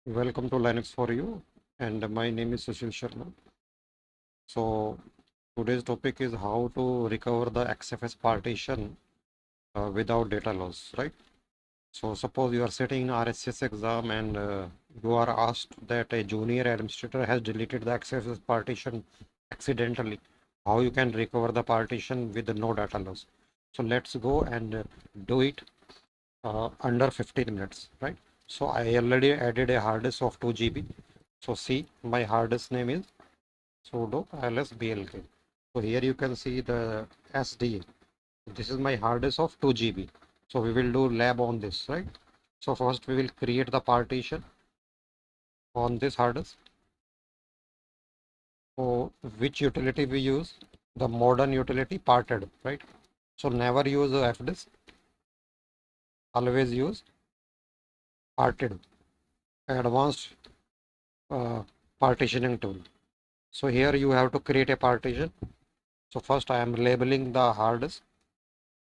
Welcome to Linux for You, and my name is Sushil Sharma. So today's topic is how to recover the XFS partition without data loss, right? So suppose you are sitting in RHCSA exam and you are asked that a junior administrator has deleted the XFS partition accidentally. How you can recover the partition with no data loss? So let's go and do it under 15 minutes, right? So I already added a hard disk of 2 GB. So see, my hard disk name is sudo lsblk. So here you can see the SD. This is my hard disk of 2 GB. So we will do lab on this, right? So first we will create the partition on this hard disk. So which utility we use? The modern utility parted, right? So never use fdisk. Always use parted, advanced partitioning tool. So here you have to create a partition. So first I am labeling the hard disk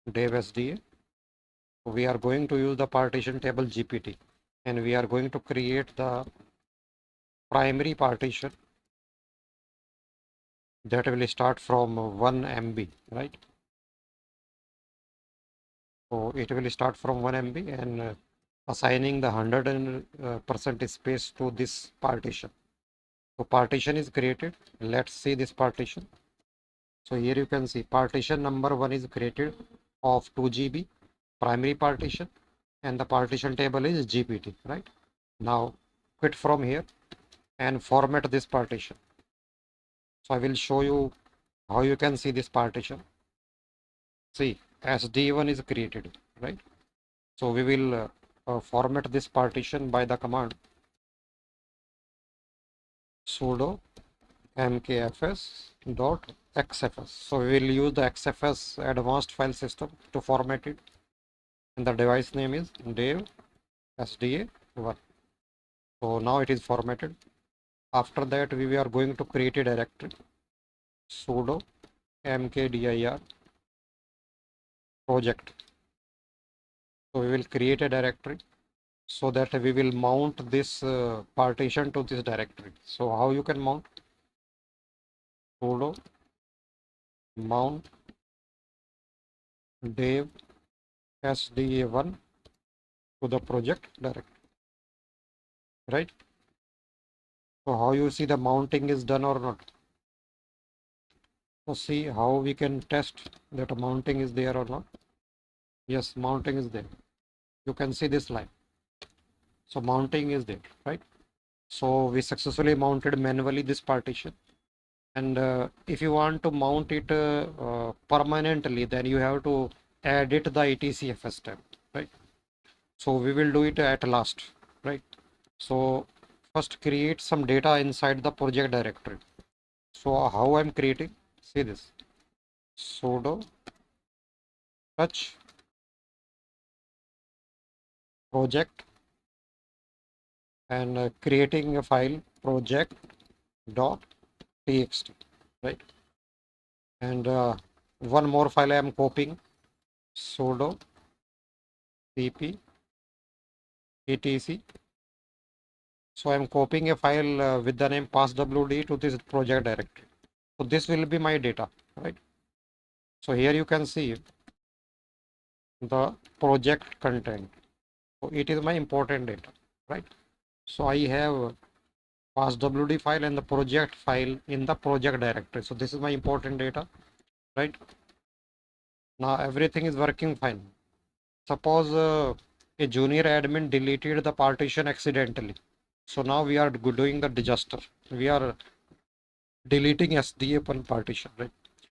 dev SDA. We are going to use the partition table GPT, and we are going to create the primary partition that will start from 1 MB, right? So it will start from 1 MB and assigning the 100% space to this partition. So partition is created. Let's see this partition. So here you can see partition number 1 is created of 2 GB primary partition, and the partition table is GPT, right? Now quit from here and format this partition. So I will show you how you can see this partition. See, SD1 is created, right? So we will format this partition by the command sudo mkfs.xfs. So we will use the XFS advanced file system to format it, and the device name is dev SDA1. So now it is formatted. After that, we are going to create a directory sudo mkdir project. So we will create a directory so that we will mount this partition to this directory. So how you can mount? Sudo mount dev SDA1 to the project directory, right? So how you see the mounting is done or not? So see how we can test that mounting is there or not. Yes, mounting is there. You can see this line. So mounting is there, right? So we successfully mounted manually this partition. And if you want to mount it permanently, then you have to edit the etc fstab, right? So we will do it at last, right? So first create some data inside the project directory. So how I'm creating? See this sudo touch project and creating a file project.txt, right? And one more file I am copying sudo cp etc. So I am copying a file with the name passwd to this project directory. So this will be my data, right? So here you can see the project content. So it is my important data, right? So I have passwd file and the project file in the project directory. So this is my important data, right? Now everything is working fine. Suppose a junior admin deleted the partition accidentally. So now we are doing the disaster. We are deleting SDA1 partition, right?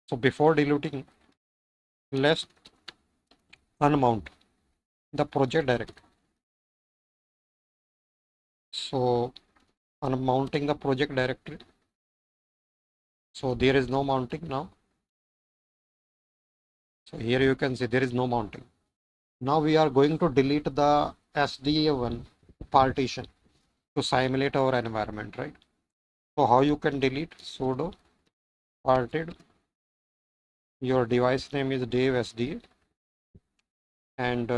So before deleting, let's unmount the project directory. So unmounting the project directory. So there is no mounting now. So here you can see there is no mounting. Now we are going to delete the SDA1 partition to simulate our environment, right? So how you can delete? Sudo parted. Your device name is dev SDA and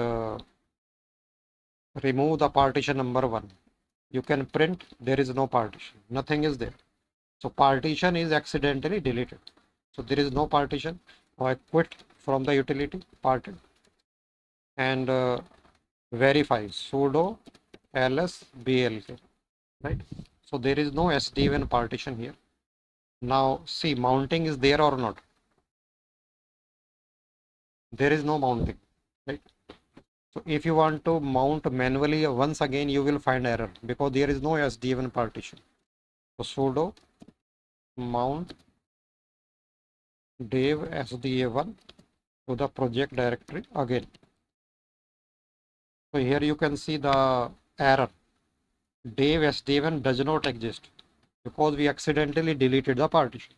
remove the partition number 1. you can print there is no partition, nothing is there. So partition is accidentally deleted. So there is no partition. Now I quit from the utility parted and verify sudo ls blk, right? So there is no sd1 partition here. Now see, mounting is there or not? There is no mounting, right? So if you want to mount manually, once again you will find error because there is no sd1 partition. So sudo mount dev sda1 to the project directory again. So here you can see the error. Dev sd1 does not exist because we accidentally deleted the partition.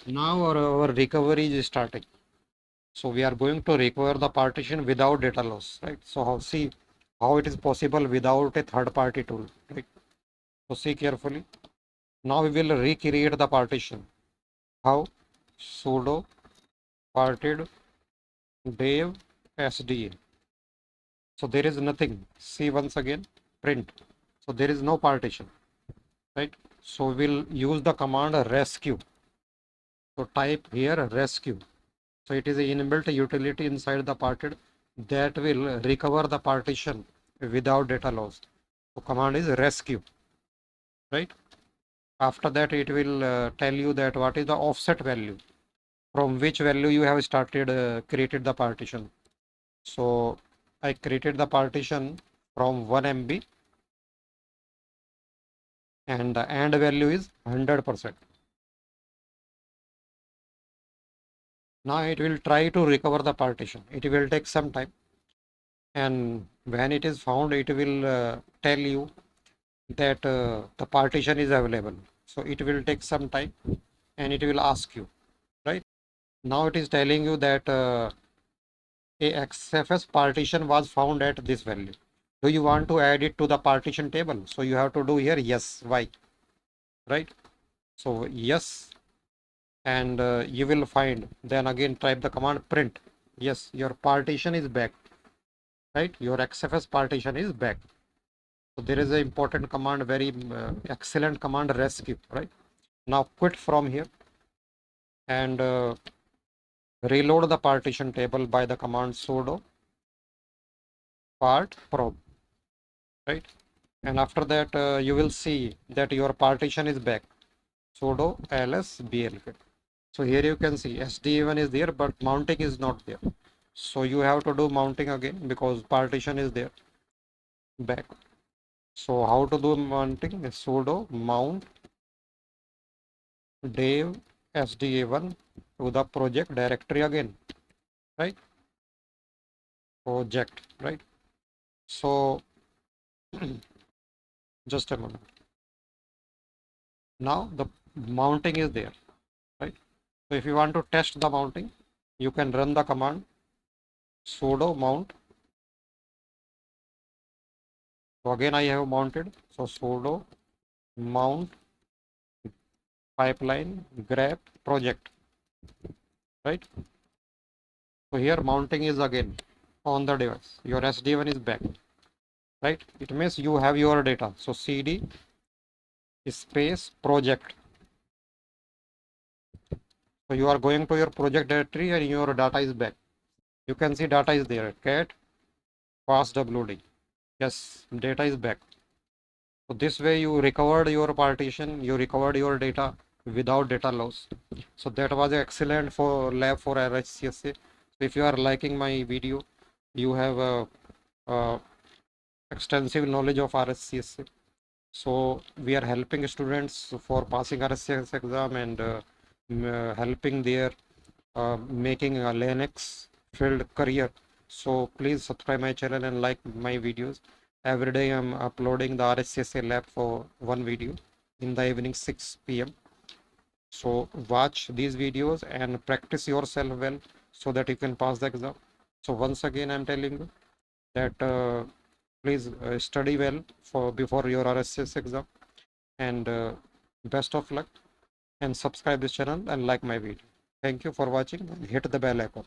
Now our recovery is starting. So we are going to recover the partition without data loss, right? So see how it is possible without a third party tool, right? So see carefully. Now we will recreate the partition. How? Sudo parted dev sda. So there is nothing. See once again, print. So there is no partition, right? So we'll use the command rescue. So type here rescue. So it is an inbuilt utility inside the parted that will recover the partition without data loss. So command is rescue, right? After that, it will tell you that what is the offset value, from which value you have started created the partition. So I created the partition from 1 MB and the end value is 100%. Now it will try to recover the partition. It will take some time, and when it is found, it will tell you that the partition is available. So it will take some time and it will ask you, right? Now it is telling you that a XFS partition was found at this value. Do you want to add it to the partition table? So you have to do here yes. Why? Right? So yes, and you will find, then again type the command print. Yes, your partition is back, right? Your XFS partition is back. So there is an important command, very excellent command, rescue, right? Now quit from here and reload the partition table by the command sudo part probe, right? And after that you will see that your partition is back. Sudo ls blk. So here you can see sd1 is there, but mounting is not there. So you have to do mounting again because partition is there back. So how to do mounting? Sudo mount dev sda1 to the project directory again, right? Project, right? So just a moment. Now the mounting is there, right? So if you want to test the mounting, you can run the command sudo mount. So again I have mounted. So sudo mount pipeline grep project, right? So here mounting is again on the device. Your SD1 is back, right? It means you have your data. So cd space project. So you are going to your project directory and your data is back. You can see data is there. Cat fastwd. Yes, data is back. So this way you recovered your partition, you recovered your data without data loss. So that was excellent for lab for RHCSA. So if you are liking my video, you have a extensive knowledge of RHCSA. So we are helping students for passing RHCSA exam and helping their making a Linux field career. So please subscribe my channel and like my videos. Every day I'm uploading the RHCSA lab for one video in the evening 6 p.m. So watch these videos and practice yourself well so that you can pass the exam. So once again I'm telling you that please study well for before your RHCSA exam, and best of luck, and subscribe this channel and like my video. Thank you for watching and hit the bell icon.